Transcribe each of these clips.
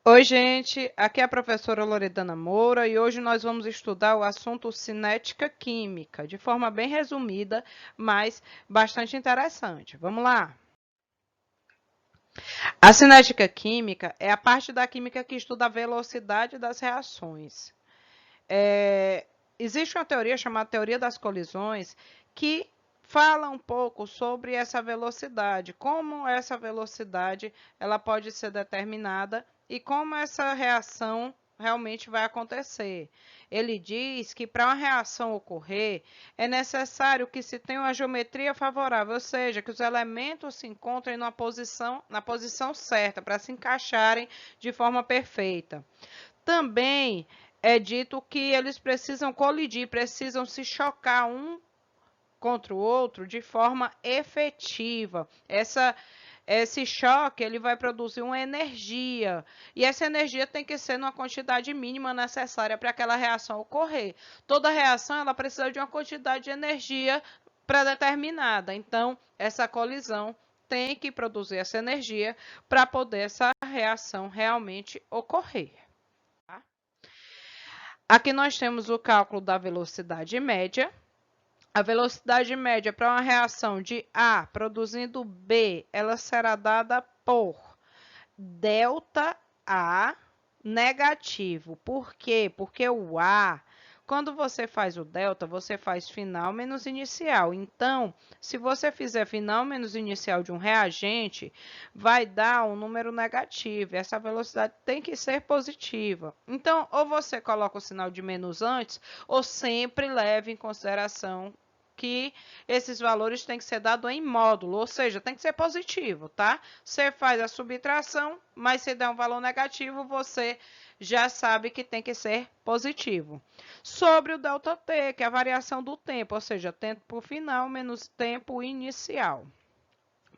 Oi, gente, aqui é a professora Loredana Moura e hoje nós vamos estudar o assunto cinética química, de forma bem resumida, mas bastante interessante. Vamos lá? A cinética química é a parte da química que estuda a velocidade das reações. Existe uma teoria chamada teoria das colisões que fala um pouco sobre essa velocidade, como essa velocidade ela pode ser determinada e como essa reação realmente vai acontecer. Ele diz que para uma reação ocorrer é necessário que se tenha uma geometria favorável, ou seja, que os elementos se encontrem na posição certa para se encaixarem de forma perfeita. Também é dito que eles precisam colidir, precisam se chocar um contra o outro de forma efetiva. Esse choque ele vai produzir uma energia e essa energia tem que ser numa quantidade mínima necessária para aquela reação ocorrer. Toda reação ela precisa de uma quantidade de energia pré-determinada. Então, essa colisão tem que produzir essa energia para poder essa reação realmente ocorrer. Aqui nós temos o cálculo da velocidade média. A velocidade média para uma reação de A produzindo B, ela será dada por delta A negativo. Por quê? Porque o A, quando você faz o delta, você faz final menos inicial. Então, se você fizer final menos inicial de um reagente, vai dar um número negativo. Essa velocidade tem que ser positiva. Então, ou você coloca o sinal de menos antes, ou sempre leve em consideração que esses valores têm que ser dados em módulo, ou seja, tem que ser positivo, tá? Você faz a subtração, mas se der um valor negativo, você já sabe que tem que ser positivo. Sobre o ΔT, que é a variação do tempo, ou seja, tempo final menos tempo inicial.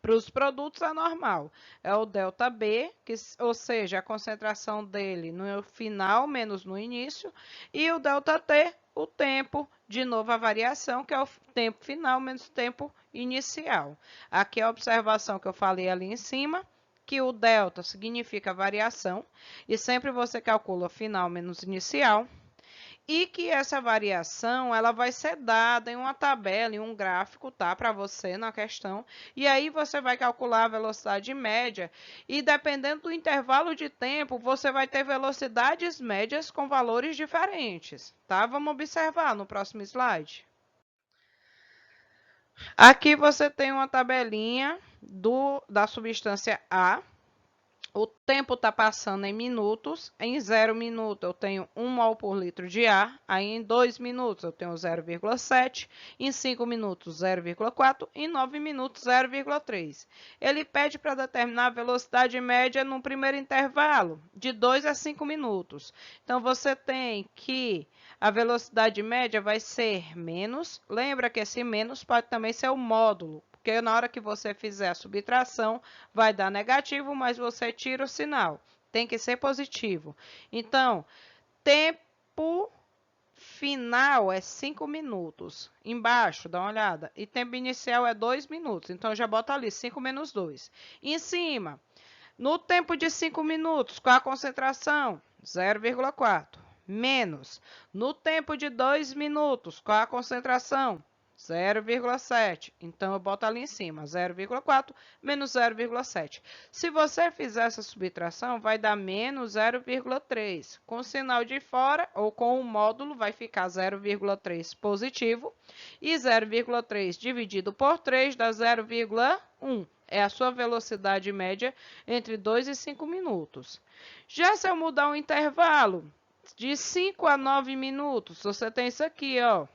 Para os produtos é normal, é o ΔB, que, ou seja, a concentração dele no final menos no início, e o ΔT, o tempo, de novo a variação, que é o tempo final menos tempo inicial. Aqui é a observação que eu falei ali em cima, que o delta significa variação, e sempre você calcula final menos inicial, e que essa variação ela vai ser dada em uma tabela, em um gráfico, tá, para você na questão, e aí você vai calcular a velocidade média e dependendo do intervalo de tempo, você vai ter velocidades médias com valores diferentes, tá? Vamos observar no próximo slide. Aqui você tem uma tabelinha da substância A. O tempo está passando em minutos. Em 0 minutos eu tenho 1 mol por litro de ar. Aí em 2 minutos eu tenho 0,7. Em 5 minutos 0,4. Em 9 minutos 0,3. Ele pede para determinar a velocidade média no primeiro intervalo, de 2 a 5 minutos. Então você tem que a velocidade média vai ser menos. Lembra que esse menos pode também ser o módulo. Porque na hora que você fizer a subtração, vai dar negativo, mas você tira o sinal. Tem que ser positivo. Então, tempo final é 5 minutos. Embaixo, dá uma olhada. E tempo inicial é 2 minutos. Então, já bota ali 5 menos 2. Em cima, no tempo de 5 minutos, qual a concentração? 0,4. Menos. No tempo de 2 minutos, qual a concentração? 0,7. Então, eu boto ali em cima, 0,4 menos 0,7. Se você fizer essa subtração, vai dar menos 0,3. Com o sinal de fora, ou com o módulo, vai ficar 0,3 positivo. E 0,3 dividido por 3 dá 0,1. É a sua velocidade média entre 2 e 5 minutos. Já se eu mudar o intervalo de 5 a 9 minutos, você tem isso aqui, ó.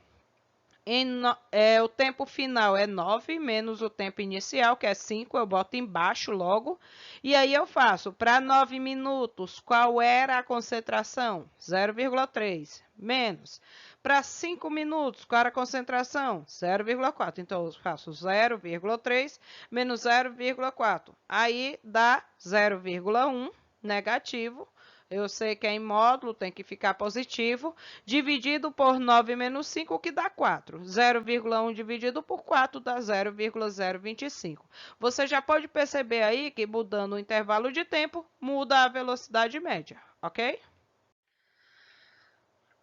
O tempo final é 9 menos o tempo inicial, que é 5, eu boto embaixo logo. E aí eu faço, para 9 minutos, qual era a concentração? 0,3. Menos. Para 5 minutos, qual era a concentração? 0,4. Então, eu faço 0,3 menos 0,4. Aí dá 0,1 negativo. Eu sei que é em módulo, tem que ficar positivo, dividido por 9 menos 5, que dá 4. 0,1 dividido por 4 dá 0,025. Você já pode perceber aí que mudando o intervalo de tempo, muda a velocidade média, ok?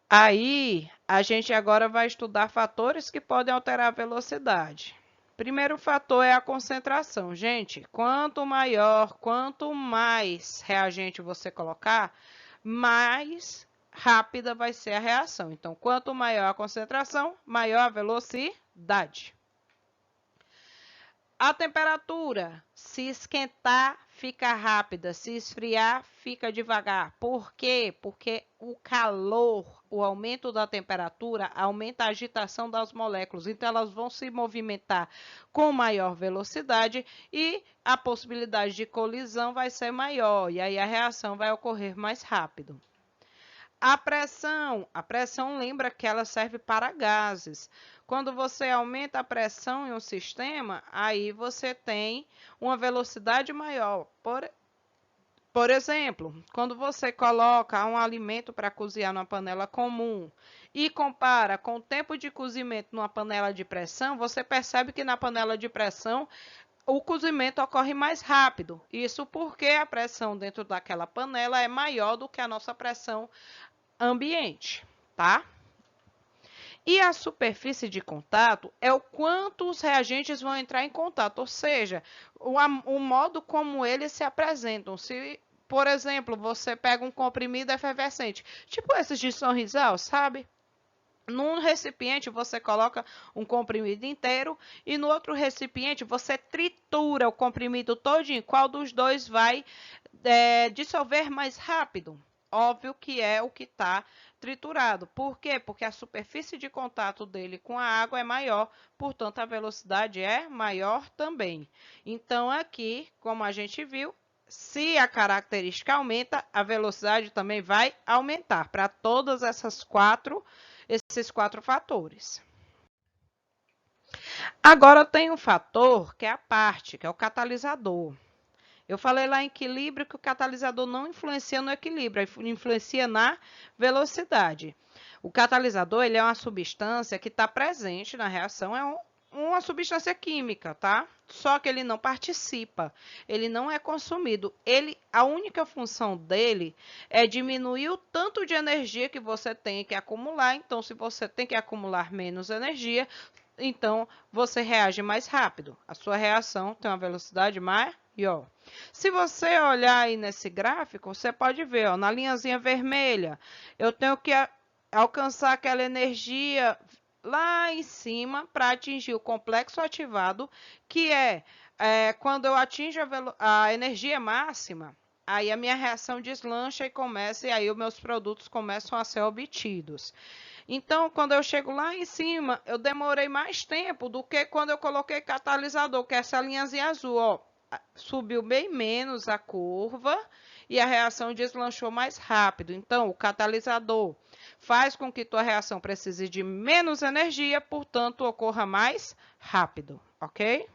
Aí, a gente agora vai estudar fatores que podem alterar a velocidade. Primeiro fator é a concentração. Gente, quanto maior, quanto mais reagente você colocar, mais rápida vai ser a reação. Então, quanto maior a concentração, maior a velocidade. A temperatura, se esquentar, fica rápida, se esfriar, fica devagar. Por quê? Porque o calor, o aumento da temperatura, aumenta a agitação das moléculas. Então, elas vão se movimentar com maior velocidade e a possibilidade de colisão vai ser maior. E aí a reação vai ocorrer mais rápido. A pressão lembra que ela serve para gases. Quando você aumenta a pressão em um sistema, aí você tem uma velocidade maior. Por exemplo, quando você coloca um alimento para cozinhar numa panela comum e compara com o tempo de cozimento numa panela de pressão, você percebe que na panela de pressão o cozimento ocorre mais rápido. Isso porque a pressão dentro daquela panela é maior do que a nossa pressão ambiente, tá? E a superfície de contato é o quanto os reagentes vão entrar em contato, ou seja, o modo como eles se apresentam. Se, por exemplo, você pega um comprimido efervescente, tipo esses de Sorrisal, sabe? Num recipiente você coloca um comprimido inteiro e no outro recipiente você tritura o comprimido todinho. Qual dos dois vai dissolver mais rápido? Óbvio que é o que está triturado. Por quê? Porque a superfície de contato dele com a água é maior, portanto a velocidade é maior também. Então aqui, como a gente viu, se a característica aumenta, a velocidade também vai aumentar para todas esses quatro fatores. Agora tem um fator que é a parte, que é o catalisador. Eu falei lá em equilíbrio que o catalisador não influencia no equilíbrio, influencia na velocidade. O catalisador ele é uma substância que está presente na reação, uma substância química, tá? Só que ele não participa, ele não é consumido. A única função dele é diminuir o tanto de energia que você tem que acumular. Então, se você tem que acumular menos energia, então você reage mais rápido. A sua reação tem uma velocidade maior. Se você olhar aí nesse gráfico, você pode ver, ó, na linhazinha vermelha, eu tenho que alcançar aquela energia lá em cima para atingir o complexo ativado, que quando eu atingo a energia máxima, aí a minha reação deslancha e começa, e aí os meus produtos começam a ser obtidos. Então, quando eu chego lá em cima, eu demorei mais tempo do que quando eu coloquei catalisador, que é essa linhazinha azul, ó. Subiu bem menos a curva e a reação deslanchou mais rápido. Então, o catalisador faz com que tua reação precise de menos energia, portanto, ocorra mais rápido, ok?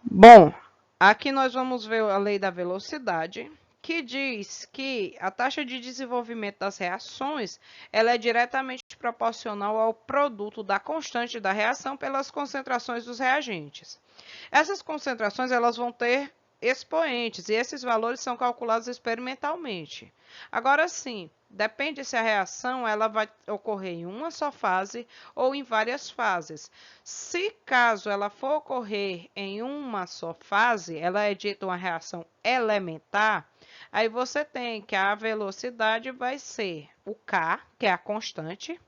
Bom, aqui nós vamos ver a lei da velocidade, que diz que a taxa de desenvolvimento das reações ela é diretamente proporcional ao produto da constante da reação pelas concentrações dos reagentes. Essas concentrações elas vão ter expoentes e esses valores são calculados experimentalmente. Agora sim, depende se a reação ela vai ocorrer em uma só fase ou em várias fases. Se caso ela for ocorrer em uma só fase, ela é dita uma reação elementar, aí você tem que a velocidade vai ser o K, que é a constante.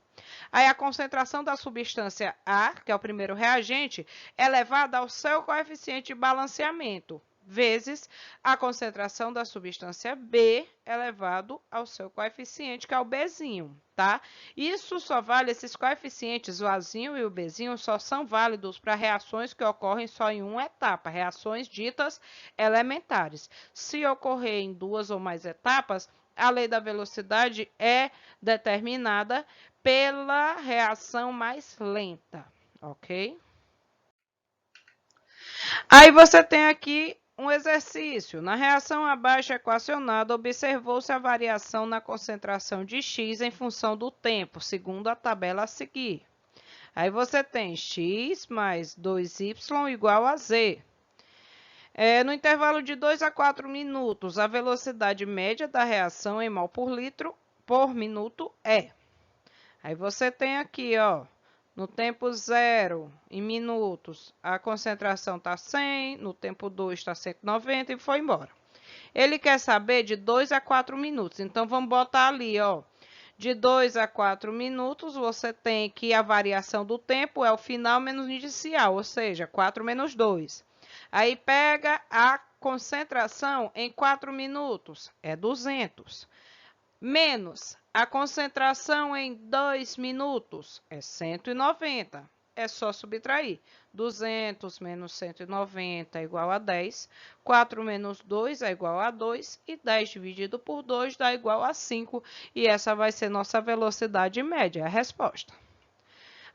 Aí a concentração da substância A, que é o primeiro reagente, é elevada ao seu coeficiente de balanceamento, vezes a concentração da substância B elevado ao seu coeficiente, que é o Bzinho, tá? Isso só vale, esses coeficientes, o Azinho e o Bzinho, só são válidos para reações que ocorrem só em uma etapa, reações ditas elementares. Se ocorrer em duas ou mais etapas, a lei da velocidade é determinada pela reação mais lenta, ok? Aí você tem aqui Um exercício. Na reação abaixo equacionada, observou-se a variação na concentração de X em função do tempo, segundo a tabela a seguir. Aí você tem X mais 2Y igual a Z. No intervalo de 2 a 4 minutos, a velocidade média da reação em mol por litro por minuto é. Aí você tem aqui, ó, no tempo 0, em minutos, a concentração está 100, no tempo 2 está 190 e foi embora. Ele quer saber de 2 a 4 minutos, então vamos botar ali, ó. De 2 a 4 minutos, você tem que a variação do tempo é o final menos o inicial, ou seja, 4 menos 2. Aí pega a concentração em 4 minutos, é 200. Menos a concentração em 2 minutos, é 190. É só subtrair. 200 menos 190 é igual a 10. 4 menos 2 é igual a 2. E 10 dividido por 2 dá igual a 5. E essa vai ser nossa velocidade média, a resposta.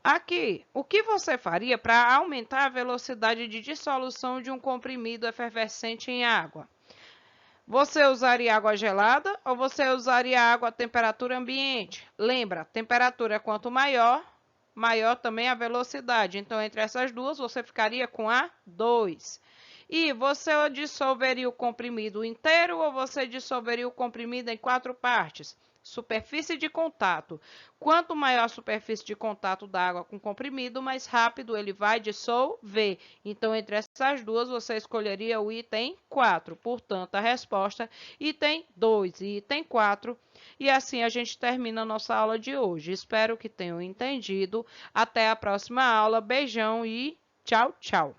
Aqui, o que você faria para aumentar a velocidade de dissolução de um comprimido efervescente em água? Você usaria água gelada ou você usaria água a temperatura ambiente? Lembra, temperatura quanto maior, maior também a velocidade. Então, entre essas duas, você ficaria com a 2. E você dissolveria o comprimido inteiro ou você dissolveria o comprimido em 4 partes? Superfície de contato. Quanto maior a superfície de contato da água com o comprimido, mais rápido ele vai dissolver. Então, entre essas duas, você escolheria o item 4. Portanto, a resposta item 2 e item 4. E assim a gente termina a nossa aula de hoje. Espero que tenham entendido. Até a próxima aula. Beijão e tchau, tchau.